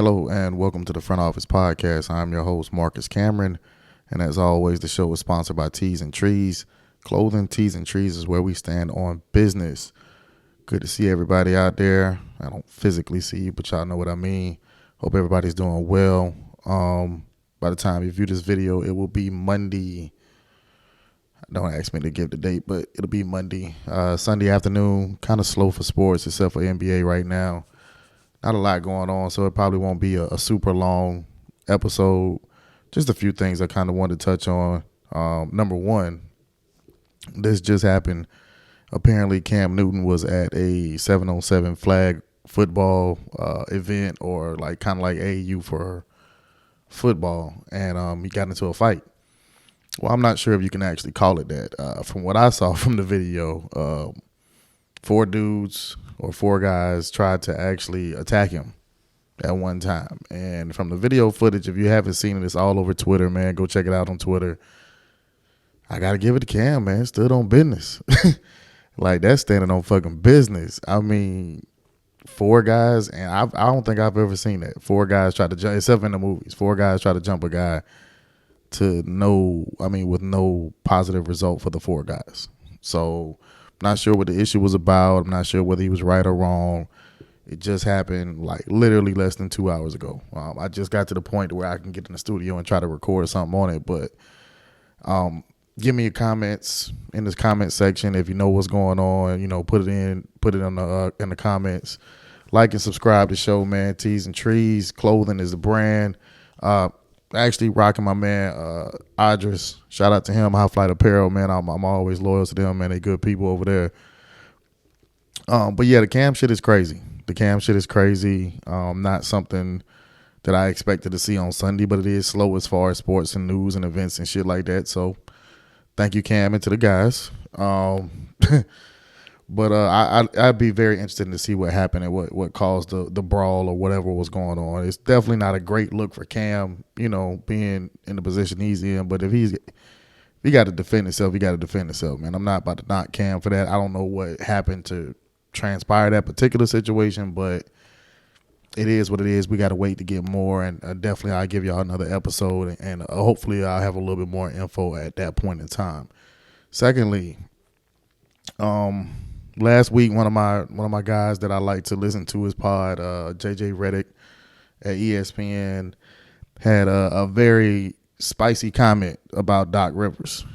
Hello and welcome to the Front Office Podcast. I'm your host, Marcus Cameron. And as always, the show is sponsored by Tees and Trees. Clothing, Tees and Trees is where we stand on business. Good to see everybody out there. I don't physically see you, but y'all know what I mean. Hope everybody's doing well. By the time you view this video, it will be Monday. Don't ask me to give the date, but it'll be Monday. Sunday afternoon, kind of slow for sports except for NBA right now. Not a lot going on, so it probably won't be a super long episode. Just a few things I kind of wanted to touch on. Number one, this just happened. Apparently, Cam Newton was at a 7-on-7 flag football event, or like kind of like AAU for football, and he got into a fight. Well, I'm not sure if you can actually call it that. From what I saw from the video, four guys tried to actually attack him at one time. And from the video footage, if you haven't seen it, it's all over Twitter, man. Go check it out on Twitter. I got to give it to Cam, man. Stood on business. Like, that's standing on fucking business. I mean, four guys, and I don't think I've ever seen that. Four guys try to jump, except in the movies. Four guys try to jump a guy with no positive result for the four guys. So, not sure what the issue was about. I'm not sure whether he was right or wrong. It just happened like literally less than 2 hours ago. I just got to the point where I can get in the studio and try to record something on it. But give me your comments in this comment section if you know what's going on. You know, put it in the comments. Like and subscribe to the show, man. Tees and Trees Clothing is the brand. Actually rocking my man Idris. Shout out to him, High Flight Apparel, man. I'm always loyal to them, man. They good people over there. But yeah, the Cam shit is crazy. Not something that I expected to see on Sunday, but it is slow as far as sports and news and events and shit like that. So thank you, Cam, and to the guys. But I'd be very interested to see what happened and what caused the brawl or whatever was going on. It's definitely not a great look for Cam, you know, being in the position he's in. But if he got to defend himself, he got to defend himself, man. I'm not about to knock Cam for that. I don't know what happened to transpire that particular situation, but it is what it is. We got to wait to get more, and definitely I'll give y'all another episode, and hopefully I'll have a little bit more info at that point in time. Secondly, last week, one of my guys that I like to listen to his pod, JJ Reddick at ESPN, had a very spicy comment about Doc Rivers.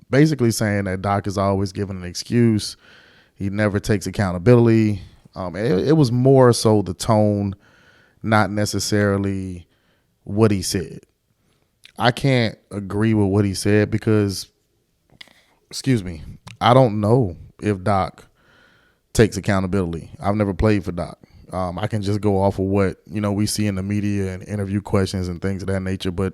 Basically saying that Doc is always giving an excuse. He never takes accountability. It was more so the tone, not necessarily what he said. I can't agree with what he said because, I don't know if Doc takes accountability. I've never played for Doc. I can just go off of what, you know, we see in the media and interview questions and things of that nature, but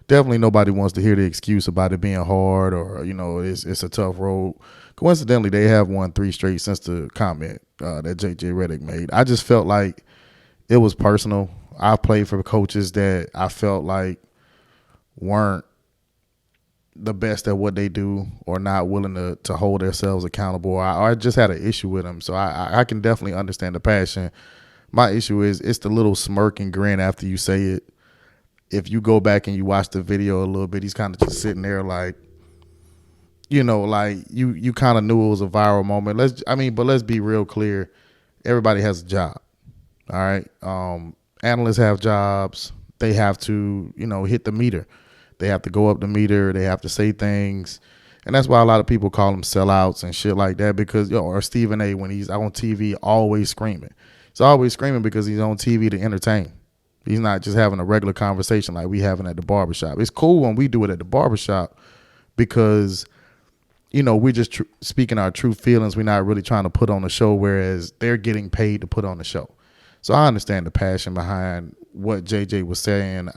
definitely nobody wants to hear the excuse about it being hard or, you know, it's a tough road. Coincidentally, they have won 3 straight since the comment that JJ Reddick made. I just felt like it was personal. I played for coaches that I felt like weren't the best at what they do or not willing to hold themselves accountable. I just had an issue with them. So I can definitely understand the passion. My issue is it's the little smirk and grin after you say it. If you go back and you watch the video a little bit, he's kind of just sitting there like, you know, like you kind of knew it was a viral moment. But let's be real clear. Everybody has a job. All right. Analysts have jobs. They have to, you know, hit the meter. They have to go up the meter. They have to say things. And that's why a lot of people call them sellouts and shit like that because, or Stephen A. when he's on TV always screaming. He's always screaming because he's on TV to entertain. He's not just having a regular conversation like we having at the barbershop. It's cool when we do it at the barbershop because, you know, we're just speaking our true feelings. We're not really trying to put on a show, whereas they're getting paid to put on a show. So I understand the passion behind what JJ was saying.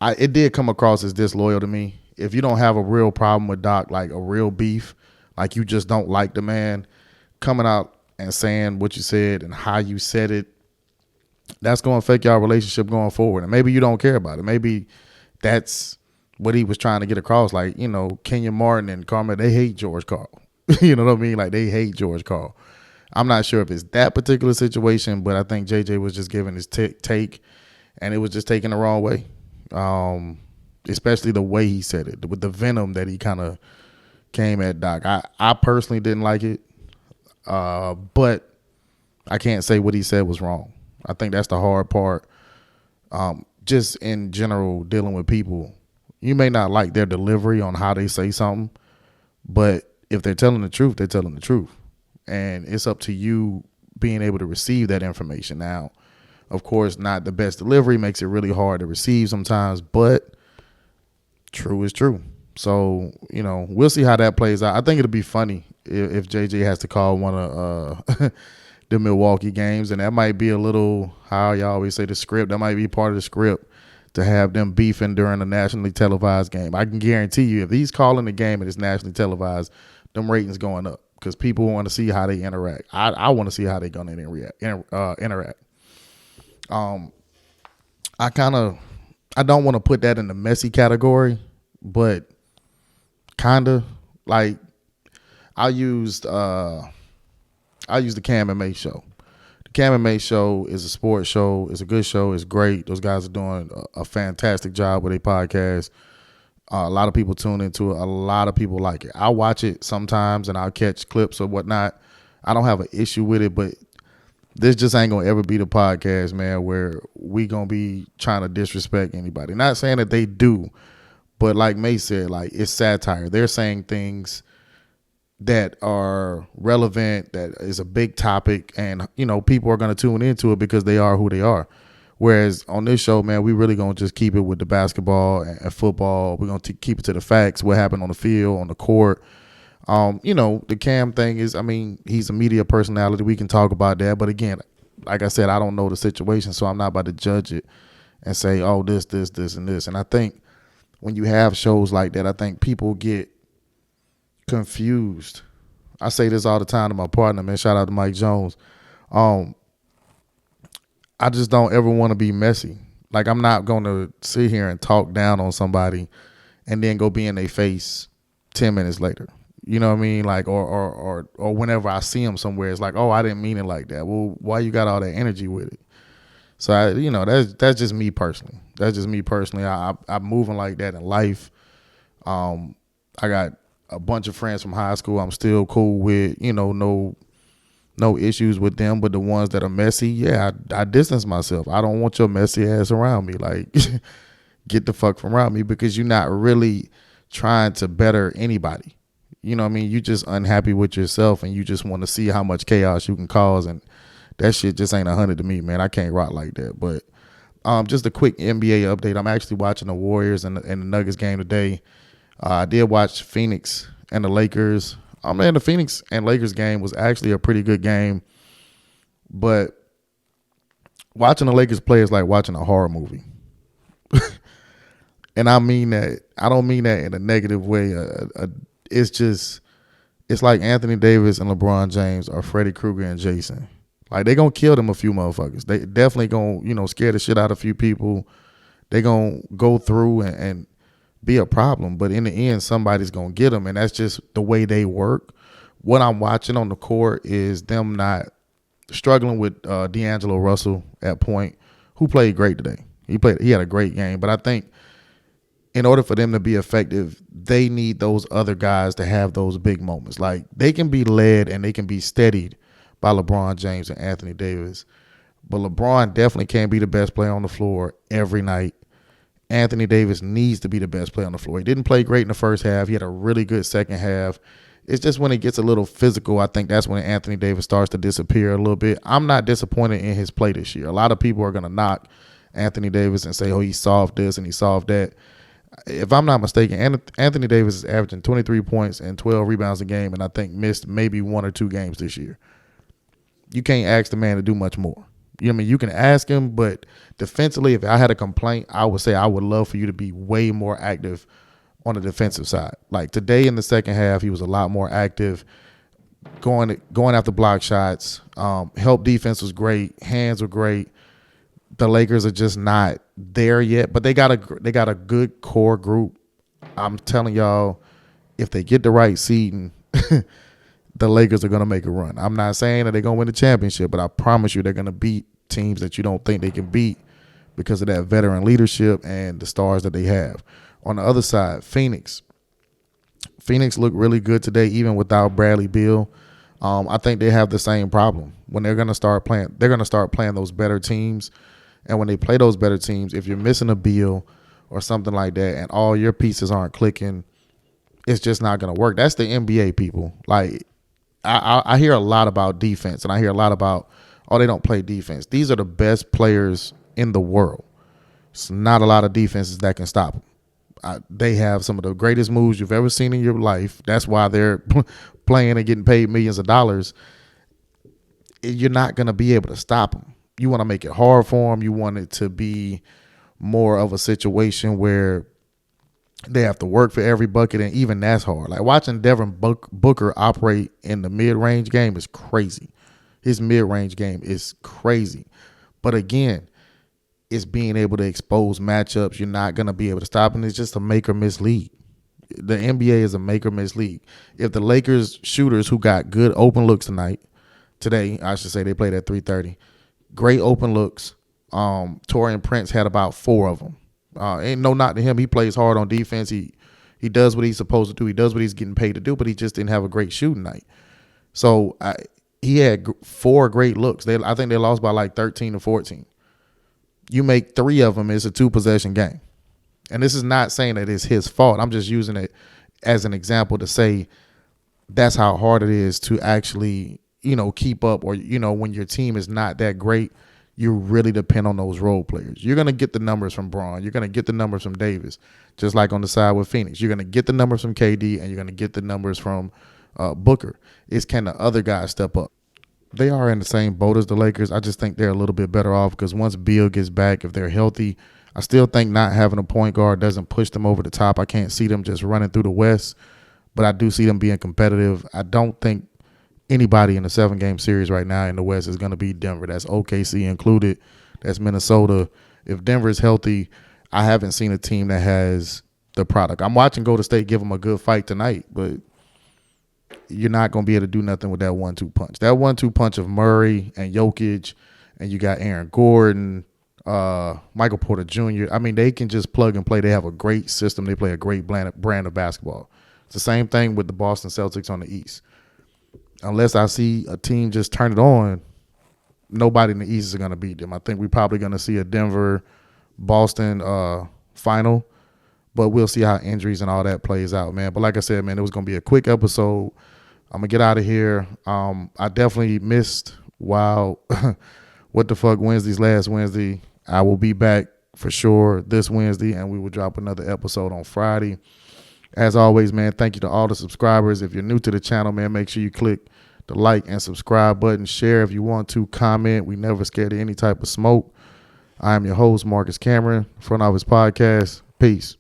It did come across as disloyal to me. If you don't have a real problem with Doc, like a real beef, like you just don't like the man, coming out and saying what you said and how you said it, that's going to affect y'all relationship going forward. And maybe you don't care about it. Maybe that's what he was trying to get across. Like, you know, Kenya Martin and Carmen, they hate George Carl. You know what I mean? Like, they hate George Carl. I'm not sure if it's that particular situation, but I think JJ was just giving his take, and it was just taken the wrong way. Especially the way he said it, with the venom that he kind of came at Doc. I personally didn't like it, but I can't say what he said was wrong. I think that's the hard part. Just in general, dealing with people, you may not like their delivery on how they say something, but if they're telling the truth, they're telling the truth. And it's up to you being able to receive that information. Now, of course, not the best delivery makes it really hard to receive sometimes, but true is true. So, we'll see how that plays out. I think it'll be funny if JJ has to call one of the Milwaukee games, and that might be a little, how y'all always say, the script. That might be part of the script to have them beefing during a nationally televised game. I can guarantee you, if he's calling the game and it's nationally televised, them ratings going up because people want to see how they interact. I want to see how they're going to interact. I don't want to put that in the messy category, but kind of like I used the Cam and May show. The Cam and May show is a sports show. It's a good show. It's great. Those guys are doing a fantastic job with their podcast. A lot of people tune into it. A lot of people like it. I watch it sometimes and I'll catch clips or whatnot. I don't have an issue with it, but this just ain't going to ever be the podcast, man, where we going to be trying to disrespect anybody. Not saying that they do, but like May said, like, it's satire. They're saying things that are relevant, that is a big topic, and, people are going to tune into it because they are who they are. Whereas on this show, man, we really going to just keep it with the basketball and football. We're going to keep it to the facts, what happened on the field, on the court. The Cam thing is, he's a media personality. We can talk about that. But again, like I said, I don't know the situation, so I'm not about to judge it and say, oh, this, and this. And I think when you have shows like that, I think people get confused. I say this all the time to my partner, man. Shout out to Mike Jones. I just don't ever want to be messy. Like, I'm not going to sit here and talk down on somebody and then go be in their face 10 minutes later. You know what I mean? Like, or whenever I see them somewhere, it's like, oh, I didn't mean it like that. Well, why you got all that energy with it? So, that's just me personally. That's just me personally. I'm moving like that in life. I got a bunch of friends from high school I'm still cool with, no issues with them. But the ones that are messy, yeah, I distance myself. I don't want your messy ass around me. Like, get the fuck from around me, because you're not really trying to better anybody. You know what I mean? You just unhappy with yourself and you just want to see how much chaos you can cause. And that shit just ain't 100 to me, man. I can't rock like that. But just a quick NBA update. I'm actually watching the Warriors and the Nuggets game today. I did watch Phoenix and the Lakers. Man, the Phoenix and Lakers game was actually a pretty good game. But watching the Lakers play is like watching a horror movie. And I mean that. I don't mean that in a negative way. It's like Anthony Davis and LeBron James or Freddie Krueger and Jason. Like, they going to kill them a few motherfuckers. They definitely going to, scare the shit out of a few people. They going to go through and be a problem. But in the end, somebody's going to get them. And that's just the way they work. What I'm watching on the court is them not struggling with D'Angelo Russell at point, who played great today. He had a great game. But I think in order for them to be effective, they need those other guys to have those big moments. Like, they can be led and they can be steadied by LeBron James and Anthony Davis. But LeBron definitely can't be the best player on the floor every night. Anthony Davis needs to be the best player on the floor. He didn't play great in the first half. He had a really good second half. It's just when it gets a little physical, I think that's when Anthony Davis starts to disappear a little bit. I'm not disappointed in his play this year. A lot of people are going to knock Anthony Davis and say, oh, he solved this and he solved that. If I'm not mistaken, Anthony Davis is averaging 23 points and 12 rebounds a game, and I think missed maybe 1 or 2 games this year. You can't ask the man to do much more. You know what I mean? You can ask him, but defensively, if I had a complaint, I would say I would love for you to be way more active on the defensive side. Like today in the second half, he was a lot more active, going after block shots. Help defense was great. Hands were great. The Lakers are just not there yet, but they got a good core group. I'm telling y'all, if they get the right seeding, the Lakers are going to make a run. I'm not saying that they're going to win the championship, but I promise you they're going to beat teams that you don't think they can beat because of that veteran leadership and the stars that they have. On the other side, Phoenix looked really good today, even without Bradley Beal. I think they have the same problem. When they're going to start playing those better teams. And when they play those better teams, if you're missing a Beal or something like that and all your pieces aren't clicking, it's just not going to work. That's the NBA, people. Like, I hear a lot about defense, and I hear a lot about, oh, they don't play defense. These are the best players in the world. It's not a lot of defenses that can stop them. They have some of the greatest moves you've ever seen in your life. That's why they're playing and getting paid millions of dollars. You're not going to be able to stop them. You want to make it hard for them. You want it to be more of a situation where they have to work for every bucket, and even that's hard. Like watching Devin Booker operate in the mid-range game is crazy. His mid-range game is crazy. But again, it's being able to expose matchups. You're not going to be able to stop them. It's just a make-or-miss league. The NBA is a make-or-miss league. If the Lakers shooters who got good open looks today, I should say they played at 3:30, great open looks. Taurean Prince had about 4 of them. Ain't no knock to him. He plays hard on defense. He does what he's supposed to do. He does what he's getting paid to do, but he just didn't have a great shooting night. So he had 4 great looks. I think they lost by like 13 to 14. You make 3 of them, it's a 2-possession game. And this is not saying that it's his fault. I'm just using it as an example to say that's how hard it is to actually, keep up, or, when your team is not that great, you really depend on those role players. You're going to get the numbers from Braun. You're going to get the numbers from Davis, just like on the side with Phoenix. You're going to get the numbers from KD, and you're going to get the numbers from Booker. It's can the other guys step up? They are in the same boat as the Lakers. I just think they're a little bit better off because once Beal gets back, if they're healthy, I still think not having a point guard doesn't push them over the top. I can't see them just running through the West, but I do see them being competitive. I don't think anybody in the 7-game series right now in the West is going to beat Denver. That's OKC included. That's Minnesota. If Denver is healthy, I haven't seen a team that has the product. I'm watching Golden State give them a good fight tonight, but you're not going to be able to do nothing with that 1-2 punch. That 1-2 punch of Murray and Jokic, and you got Aaron Gordon, Michael Porter Jr. I mean, they can just plug and play. They have a great system. They play a great brand of basketball. It's the same thing with the Boston Celtics on the East. Unless I see a team just turn it on, nobody in the East is going to beat them. I think we're probably going to see a Denver-Boston final, but we'll see how injuries and all that plays out, man. But like I said, man, it was going to be a quick episode. I'm going to get out of here. I definitely missed What the Fuck Wednesdays last Wednesday. I will be back for sure this Wednesday, and we will drop another episode on Friday. As always, man, thank you to all the subscribers. If you're new to the channel, man, make sure you click the like and subscribe button. Share if you want to. Comment. We never scared of any type of smoke. I am your host, Marcus Cameron, Front Office Podcast. Peace.